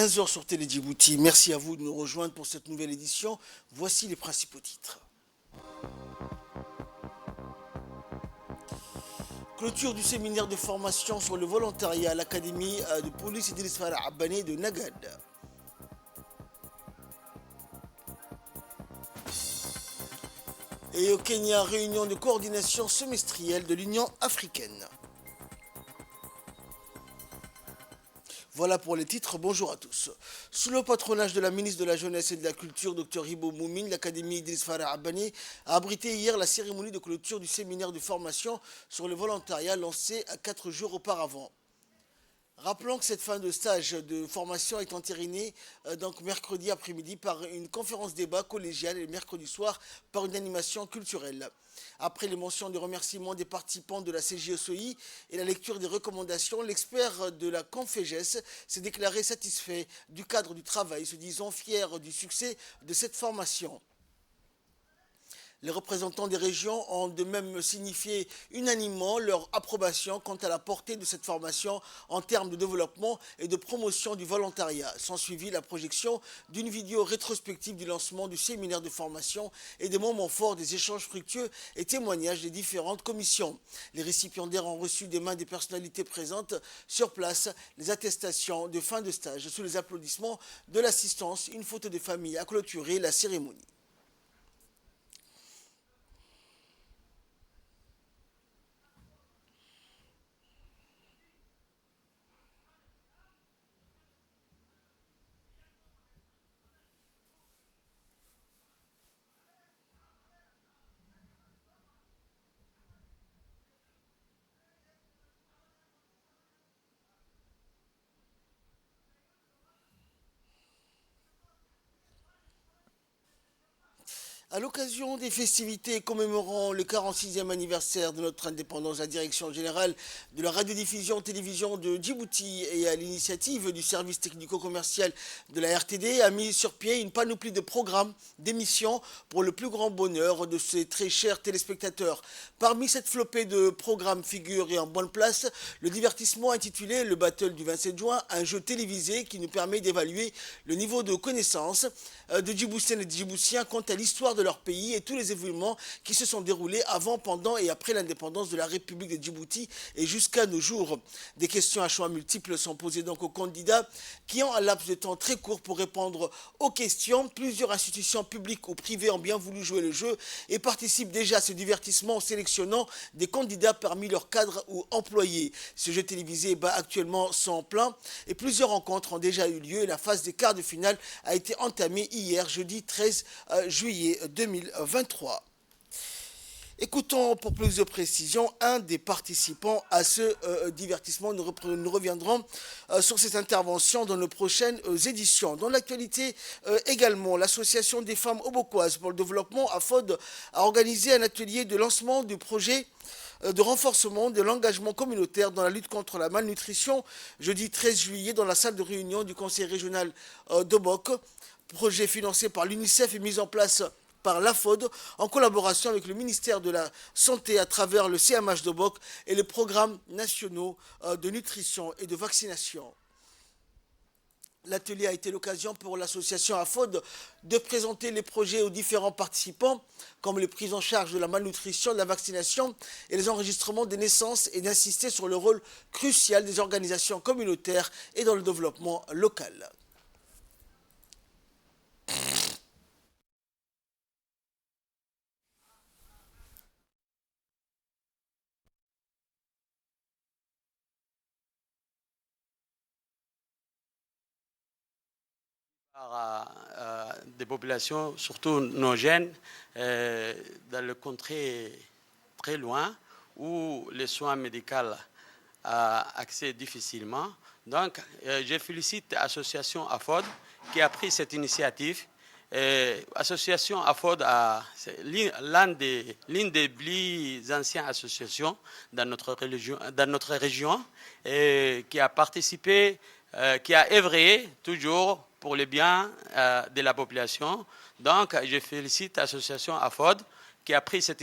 15 heures sur Télé Djibouti. Merci à vous de nous rejoindre pour cette nouvelle édition. Voici les principaux titres. Clôture du séminaire de formation sur le volontariat à l'Académie de police Idriss Farah Abbané de Nagad. Et au Kenya, réunion de coordination semestrielle de l'Union africaine. Voilà pour les titres, bonjour à tous. Sous le patronage de la ministre de la Jeunesse et de la Culture, Dr Hibo Moumine, l'Académie Idriss Farah Abbané a abrité hier la cérémonie de clôture du séminaire de formation sur le volontariat lancé 4 jours auparavant. Rappelons que cette fin de stage de formation est entérinée donc mercredi après-midi par une conférence débat collégiale et mercredi soir par une animation culturelle. Après les mentions de remerciements des participants de la CJSOI et la lecture des recommandations, l'expert de la Conféges s'est déclaré satisfait du cadre du travail, se disant fier du succès de cette formation. Les représentants des régions ont de même signifié unanimement leur approbation quant à la portée de cette formation en termes de développement et de promotion du volontariat. S'en suivit la projection d'une vidéo rétrospective du lancement du séminaire de formation et des moments forts des échanges fructueux et témoignages des différentes commissions. Les récipiendaires ont reçu des mains des personnalités présentes sur place les attestations de fin de stage. Sous les applaudissements de l'assistance, une photo de famille a clôturé la cérémonie. À l'occasion des festivités commémorant le 46e anniversaire de notre indépendance, la direction générale de la radiodiffusion-télévision de Djibouti et à l'initiative du service technico-commercial de la RTD a mis sur pied une panoplie de programmes, d'émissions pour le plus grand bonheur de ses très chers téléspectateurs. Parmi cette flopée de programmes figure et en bonne place le divertissement intitulé Le Battle du 27 juin, un jeu télévisé qui nous permet d'évaluer le niveau de connaissance de Djiboutiennes et de Djiboutiens quant à l'histoire de leur pays et tous les événements qui se sont déroulés avant, pendant et après l'indépendance de la République de Djibouti et jusqu'à nos jours. Des questions à choix multiples sont posées donc aux candidats qui ont un laps de temps très court pour répondre aux questions. Plusieurs institutions publiques ou privées ont bien voulu jouer le jeu et participent déjà à ce divertissement en sélectionnant des candidats parmi leurs cadres ou employés. Ce jeu télévisé bat actuellement son plein et plusieurs rencontres ont déjà eu lieu et la phase des quarts de finale a été entamée hier, jeudi 13 juillet 2023. Écoutons pour plus de précision un des participants à ce divertissement. Nous reviendrons sur cette intervention dans nos prochaines éditions. Dans l'actualité également, l'association des femmes obokoises pour le développement, AFOD, a organisé un atelier de lancement du projet de renforcement de l'engagement communautaire dans la lutte contre la malnutrition, jeudi 13 juillet, dans la salle de réunion du conseil régional d'Obok. Projet financé par l'UNICEF et mis en place par l'AFOD en collaboration avec le ministère de la Santé à travers le CMH d'Obok et les programmes nationaux de nutrition et de vaccination. L'atelier a été l'occasion pour l'association AFOD de présenter les projets aux différents participants, comme les prises en charge de la malnutrition, de la vaccination et les enregistrements des naissances et d'insister sur le rôle crucial des organisations communautaires et dans le développement local. Des populations, surtout nos jeunes, dans le contrées très loin où les soins médicaux accès difficilement. Donc, je félicite l'association AFOD qui a pris cette initiative. L'association AFOD c'est l'une des plus anciennes associations dans notre région et qui a participé, qui a œuvré toujours pour le bien de la population. Donc, je félicite l'association AFOD qui a pris cette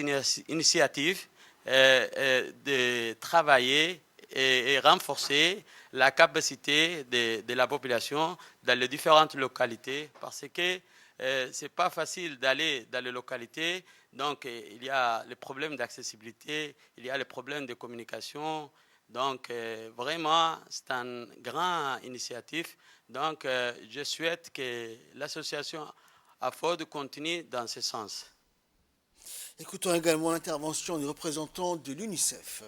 initiative de travailler et renforcer la capacité de la population dans les différentes localités parce que ce n'est pas facile d'aller dans les localités. Donc, il y a les problèmes d'accessibilité, il y a les problèmes de communication. Donc, vraiment, c'est une grande initiative. Donc, je souhaite que l'association AFOD continue dans ce sens. Écoutons également l'intervention du représentant de l'UNICEF.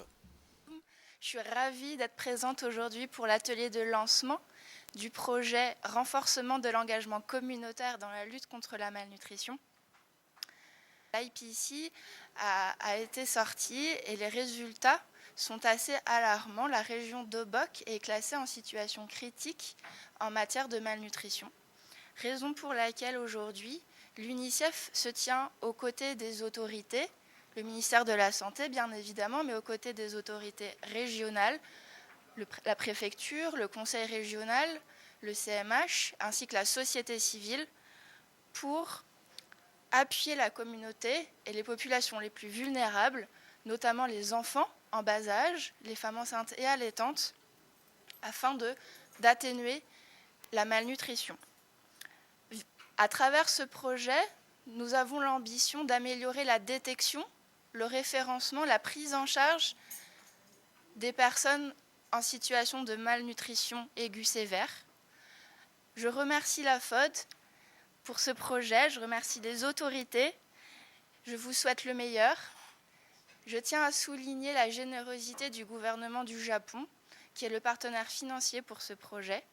Je suis ravie d'être présente aujourd'hui pour l'atelier de lancement du projet Renforcement de l'engagement communautaire dans la lutte contre la malnutrition. L'IPC a été sorti et les résultats sont assez alarmants. La région d'Obok est classée en situation critique en matière de malnutrition. Raison pour laquelle aujourd'hui, l'UNICEF se tient aux côtés des autorités, le ministère de la Santé bien évidemment, mais aux côtés des autorités régionales, la préfecture, le conseil régional, le CMH, ainsi que la société civile, pour appuyer la communauté et les populations les plus vulnérables, notamment les enfants en bas âge, les femmes enceintes et allaitantes, afin d'atténuer la malnutrition. À travers ce projet, nous avons l'ambition d'améliorer la détection, le référencement, la prise en charge des personnes en situation de malnutrition aiguë sévère. Je remercie la FOD pour ce projet, je remercie les autorités, je vous souhaite le meilleur. Je tiens à souligner la générosité du gouvernement du Japon, qui est le partenaire financier pour ce projet.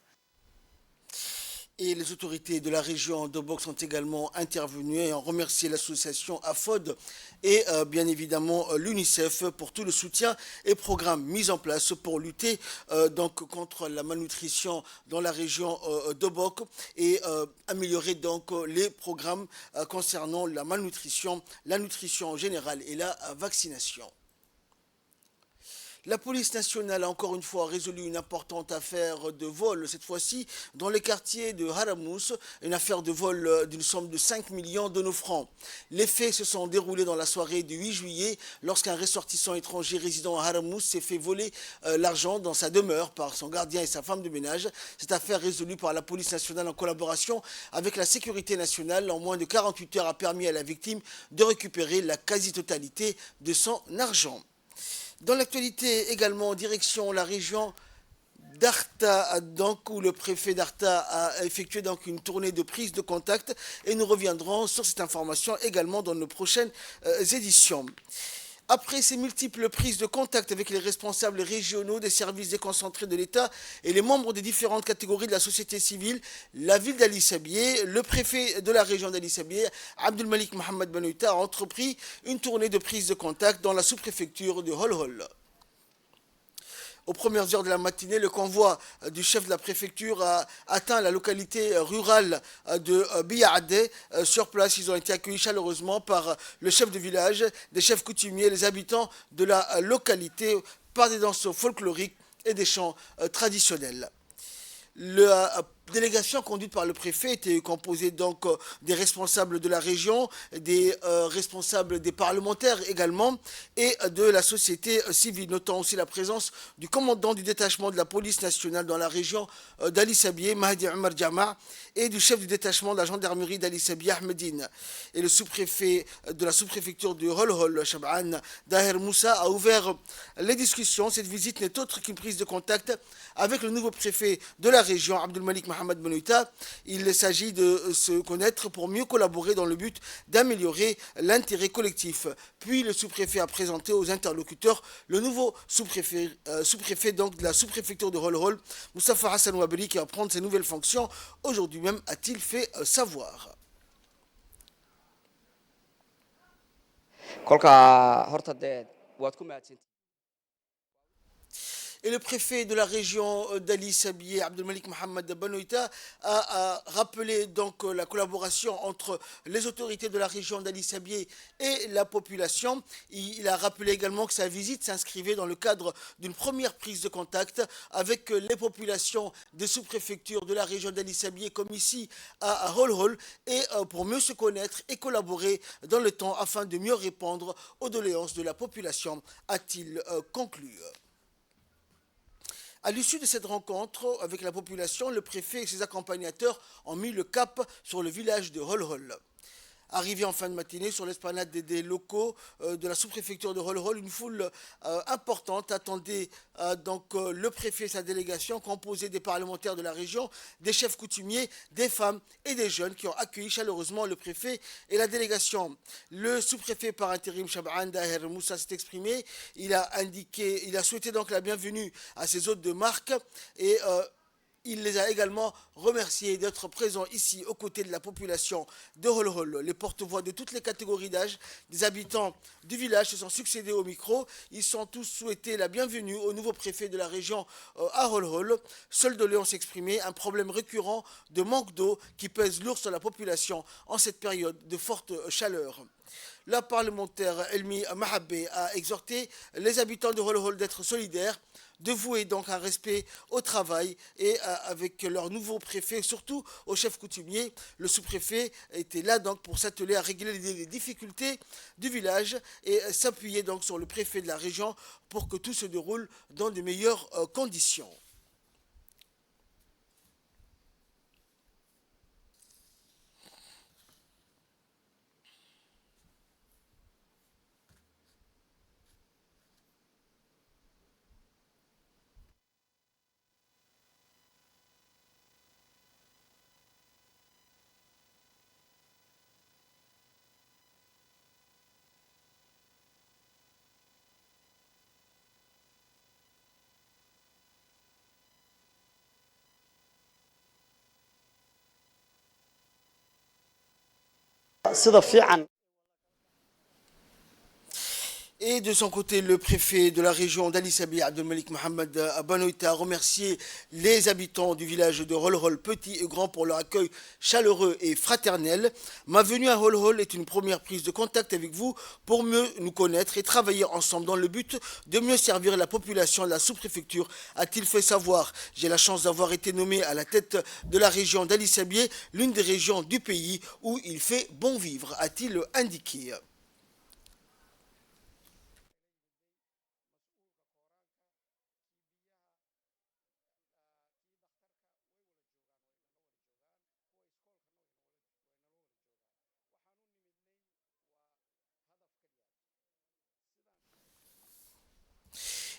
Et les autorités de la région d'Obok sont également intervenues et ont remercié l'association AFOD et bien évidemment l'UNICEF pour tout le soutien et programmes mis en place pour lutter donc contre la malnutrition dans la région d'Obok et améliorer donc les programmes concernant la malnutrition, la nutrition en général et la vaccination. La police nationale a encore une fois résolu une importante affaire de vol, cette fois-ci dans les quartiers de Haramous, une affaire de vol d'une somme de 5 millions de nos francs. Les faits se sont déroulés dans la soirée du 8 juillet lorsqu'un ressortissant étranger résidant à Haramous s'est fait voler l'argent dans sa demeure par son gardien et sa femme de ménage. Cette affaire résolue par la police nationale en collaboration avec la sécurité nationale en moins de 48 heures a permis à la victime de récupérer la quasi-totalité de son argent. Dans l'actualité également, en direction la région d'Arta, donc, où le préfet d'Arta a effectué donc une tournée de prise de contact et nous reviendrons sur cette information également dans nos prochaines éditions. Après ces multiples prises de contact avec les responsables régionaux des services déconcentrés de l'État et les membres des différentes catégories de la société civile, la ville d'Ali Sabieh, le préfet de la région d'Ali Sabieh, Abdelmalik Mohamed Benouita, a entrepris une tournée de prise de contact dans la sous-préfecture de Holhol. Aux premières heures de la matinée, le convoi du chef de la préfecture a atteint la localité rurale de Biyaadeh. Sur place, ils ont été accueillis chaleureusement par le chef de village, des chefs coutumiers, les habitants de la localité, par des danses folkloriques et des chants traditionnels. La délégation conduite par le préfet était composée donc des responsables de la région, des responsables des parlementaires également et de la société civile, notant aussi la présence du commandant du détachement de la police nationale dans la région d'Ali Sabieh, Mahdi Omar Jama, et du chef du détachement de la gendarmerie d'Ali Sabieh, Ahmedine. Et le sous-préfet de la sous-préfecture de Holhol, Shab'an Daher Moussa, a ouvert les discussions. Cette visite n'est autre qu'une prise de contact avec le nouveau préfet de la région, Abdelmalik Mohamed Benouita. Il s'agit de se connaître pour mieux collaborer dans le but d'améliorer l'intérêt collectif. Puis le sous-préfet a présenté aux interlocuteurs le nouveau sous-préfet donc de la sous-préfecture de Holhol, Moustapha Hassan Ouabri, qui va prendre ses nouvelles fonctions aujourd'hui même, a-t-il fait savoir. Et le préfet de la région d'Ali Sabieh, Abdelmalik Mohamed Benouita, a rappelé donc la collaboration entre les autorités de la région d'Ali Sabieh et la population. Il a rappelé également que sa visite s'inscrivait dans le cadre d'une première prise de contact avec les populations des sous-préfectures de la région d'Ali Sabieh, comme ici à Holhol, et pour mieux se connaître et collaborer dans le temps afin de mieux répondre aux doléances de la population, a-t-il conclu. À l'issue de cette rencontre avec la population, le préfet et ses accompagnateurs ont mis le cap sur le village de Holhol. Arrivé en fin de matinée sur l'esplanade des locaux de la sous-préfecture de Holhol, une foule importante attendait le préfet et sa délégation composée des parlementaires de la région, des chefs coutumiers, des femmes et des jeunes qui ont accueilli chaleureusement le préfet et la délégation. Le sous-préfet par intérim Chab'an Daher Moussa s'est exprimé. Il a souhaité donc la bienvenue à ses hôtes de marque et il les a également remerciés d'être présents ici aux côtés de la population de Holhol. Les porte-voix de toutes les catégories d'âge des habitants du village se sont succédés au micro. Ils ont tous souhaité la bienvenue au nouveau préfet de la région à Holhol. Seuls de Léon s'exprimer, un problème récurrent de manque d'eau qui pèse lourd sur la population en cette période de forte chaleur. La parlementaire Elmi Mahabé a exhorté les habitants de Holhol d'être solidaires, de vouer donc un respect au travail et avec leur nouveau préfet, surtout au chef coutumier. Le sous-préfet était là donc pour s'atteler à régler les difficultés du village et s'appuyer donc sur le préfet de la région pour que tout se déroule dans de meilleures conditions. sida fiican. Et de son côté, le préfet de la région d'Ali Sabi, Abdelmalik Mohamed Abanoïta, a remercié les habitants du village de Holhol, petits et grands, pour leur accueil chaleureux et fraternel. Ma venue à Holhol est une première prise de contact avec vous pour mieux nous connaître et travailler ensemble dans le but de mieux servir la population de la sous-préfecture, a-t-il fait savoir. J'ai la chance d'avoir été nommé à la tête de la région d'Ali Sabi, l'une des régions du pays où il fait bon vivre, a-t-il indiqué.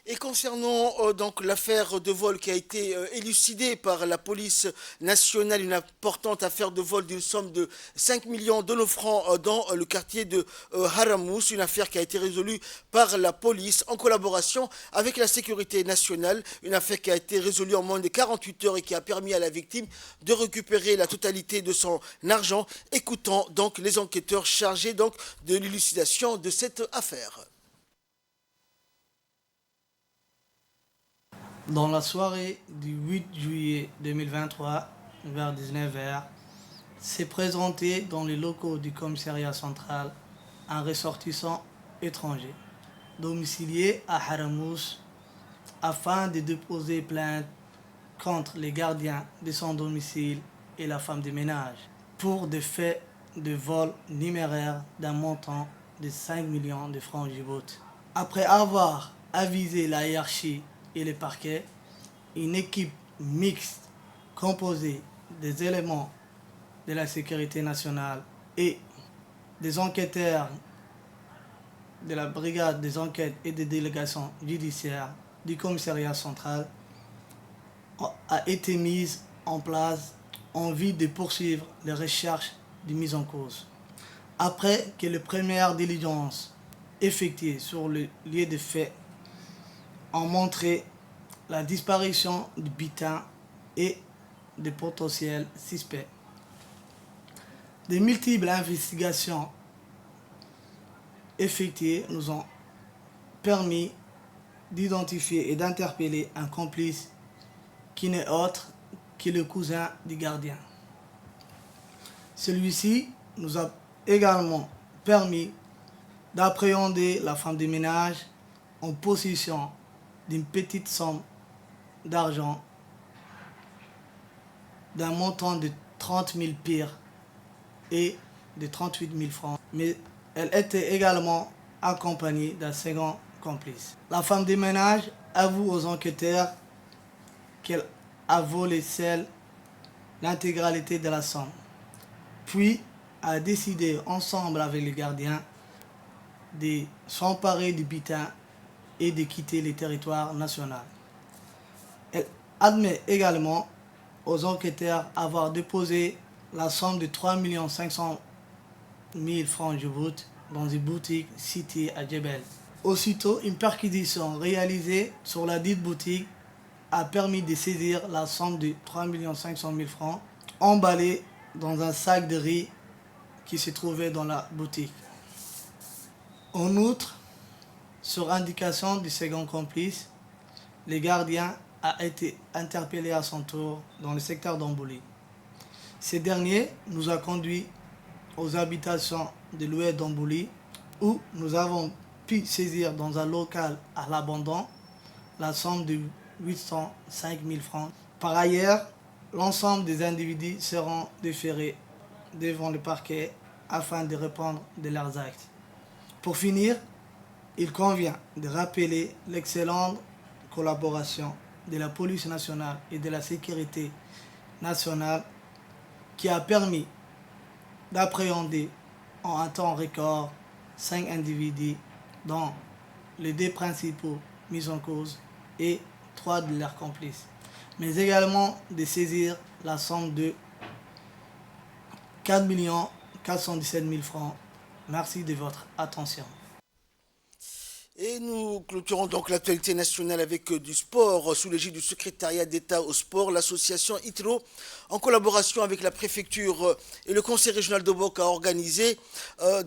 Et concernant donc l'affaire de vol qui a été élucidée par la police nationale, une importante affaire de vol d'une somme de 5 millions de nos francs dans le quartier de Haramous, une affaire qui a été résolue par la police en collaboration avec la sécurité nationale, une affaire qui a été résolue en moins de 48 heures et qui a permis à la victime de récupérer la totalité de son argent, écoutant donc les enquêteurs chargés donc de l'élucidation de cette affaire. Dans la soirée du 8 juillet 2023, vers 19h, s'est présenté dans les locaux du commissariat central un ressortissant étranger, domicilié à Haramous, afin de déposer plainte contre les gardiens de son domicile et la femme de ménage pour des faits de vol numéraire d'un montant de 5 millions de francs Djibouti. Après avoir avisé la hiérarchie et les parquets, une équipe mixte composée des éléments de la sécurité nationale et des enquêteurs de la brigade des enquêtes et des délégations judiciaires du commissariat central a été mise en place en vue de poursuivre les recherches de mise en cause. Après que les premières diligences effectuées sur le lieu des faits ont montré la disparition du butin et des potentiels suspects. Des multiples investigations effectuées nous ont permis d'identifier et d'interpeller un complice qui n'est autre que le cousin du gardien. Celui-ci nous a également permis d'appréhender la femme de ménage en possession d'une petite somme d'argent d'un montant de 30 000 pires et de 38 000 francs. Mais elle était également accompagnée d'un second complice. La femme de ménage avoue aux enquêteurs qu'elle a volé l'intégralité de la somme, puis a décidé ensemble avec les gardiens de s'emparer du butin et de quitter le territoire national. Elle admet également aux enquêteurs avoir déposé la somme de 3 500 000 francs Djibouti dans une boutique située à Djebel. Aussitôt, une perquisition réalisée sur la dite boutique a permis de saisir la somme de 3 500 000 francs emballée dans un sac de riz qui se trouvait dans la boutique. En outre, sur indication du second complice, le gardien a été interpellé à son tour dans le secteur d'Ambouli. Ce dernier nous a conduits aux habitations de l'ouest d'Ambouli où nous avons pu saisir dans un local à l'abandon la somme de 805 000 francs. Par ailleurs, l'ensemble des individus seront déférés devant le parquet afin de répondre de leurs actes. Pour finir, il convient de rappeler l'excellente collaboration de la police nationale et de la sécurité nationale qui a permis d'appréhender en un temps record 5 individus dont les 2 principaux mis en cause et 3 de leurs complices, mais également de saisir la somme de 4 417 000 francs. Merci de votre attention. Et nous clôturons donc l'actualité nationale avec du sport sous l'égide du secrétariat d'État au sport. L'association ITRO, en collaboration avec la préfecture et le conseil régional de Boc, a organisé la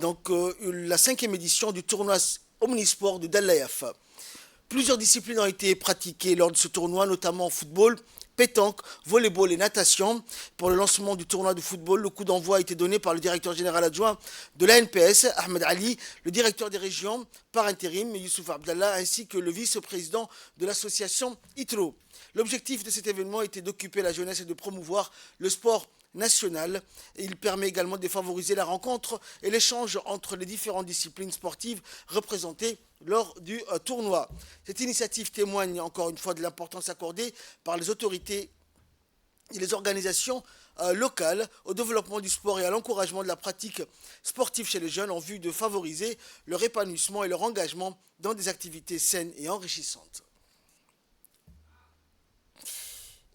5e édition du tournoi Omnisport de Dalayaf. Plusieurs disciplines ont été pratiquées lors de ce tournoi, notamment football, pétanque, volleyball et natation. Pour le lancement du tournoi de football, le coup d'envoi a été donné par le directeur général adjoint de l'ANPS, Ahmed Ali, le directeur des régions par intérim, Youssouf Abdallah, ainsi que le vice-président de l'association ITRO. L'objectif de cet événement était d'occuper la jeunesse et de promouvoir le sport national. Et il permet également de favoriser la rencontre et l'échange entre les différentes disciplines sportives représentées lors du tournoi. Cette initiative témoigne encore une fois de l'importance accordée par les autorités et les organisations locales au développement du sport et à l'encouragement de la pratique sportive chez les jeunes en vue de favoriser leur épanouissement et leur engagement dans des activités saines et enrichissantes.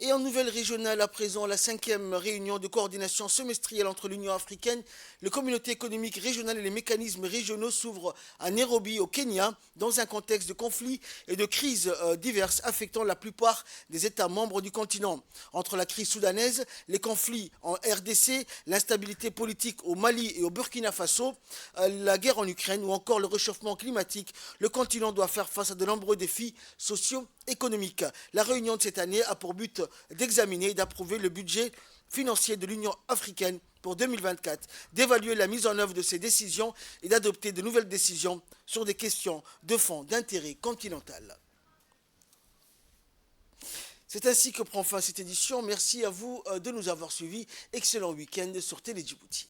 Et en nouvelle régionale, à présent, la 5e réunion de coordination semestrielle entre l'Union africaine, les communautés économiques régionales et les mécanismes régionaux s'ouvre à Nairobi, au Kenya, dans un contexte de conflits et de crises diverses affectant la plupart des États membres du continent. Entre la crise soudanaise, les conflits en RDC, l'instabilité politique au Mali et au Burkina Faso, la guerre en Ukraine ou encore le réchauffement climatique, le continent doit faire face à de nombreux défis socio-économiques. La réunion de cette année a pour but d'examiner et d'approuver le budget financier de l'Union africaine pour 2024, d'évaluer la mise en œuvre de ces décisions et d'adopter de nouvelles décisions sur des questions de fond d'intérêt continental. C'est ainsi que prend fin cette édition. Merci à vous de nous avoir suivis. Excellent week-end sur Télé Djibouti.